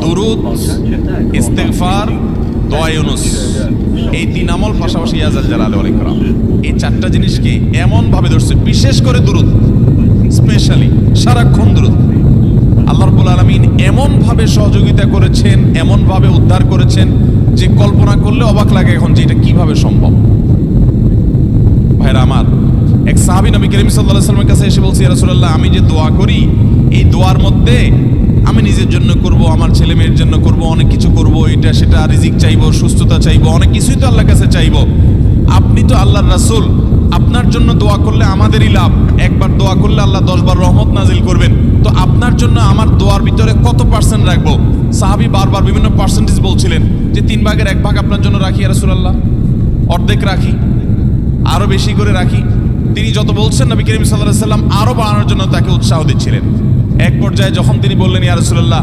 দুরুদ, ইস্তিগফার, দোয়া ইউনুস, এই তিন আমল পাশাপাশি ইয়াজাল জালাল ওয়াল ইকরাম, এই চারটা জিনিসকে এমন ভাবে ধরছে, বিশেষ করে দুরুদ, স্পেশালি সারাক্ষণ দুরুদ। আল্লাহ রাব্বুল আলামিন এমন ভাবে সহযোগিতা করেছেন, এমন ভাবে উদ্ধার করেছেন যে কল্পনা করলে অবাক লাগে এখন যে এটা কিভাবে সম্ভব। ভাইরা আমার, এক সাহাবী নবী করিম সাল্লাল্লাহু আলাইহি ওয়াসাল্লামের কাছে এসে বলছে, ইয়া রাসূলুল্লাহ, আমি যে দোয়া করি, এই দোয়ার মধ্যে আমি নিজের জন্য করব, আমার ছেলে মেয়ের জন্য করব, অনেক কিছু করব, এটা সেটা, রিজিক চাইবো, সুস্থতা চাইবো, অনেক কিছুই তো আল্লাহর কাছে চাইবো। আপনি তো আল্লাহর রাসূল, আপনার জন্য দোয়া করলে আমাদেরই লাভ, একবার দোয়া করলে আল্লাহ 10 বার রহমত নাজিল করবেন, তো আপনার জন্য আমার দোয়ার ভিতরে কত পার্সেন্ট রাখবো? সাহাবী বারবার বিভিন্ন পার্সেন্টেজ বলছিলেন যে 3 ভাগের 1 ভাগ আপনার জন্য রাখি ইয়া রাসূলুল্লাহ, অর্ধেক রাখি, আরো বেশি করে রাখি। তিনি যত বলছেন নবী করিম সাল্লাল্লাহু আলাইহি ওয়াসাল্লাম আরো বাড়ানোর জন্য তাকে উৎসাহ দিচ্ছিলেন। এক পর্যায়ে যখন তিনি বললেন, ইয়া রাসূলুল্লাহ,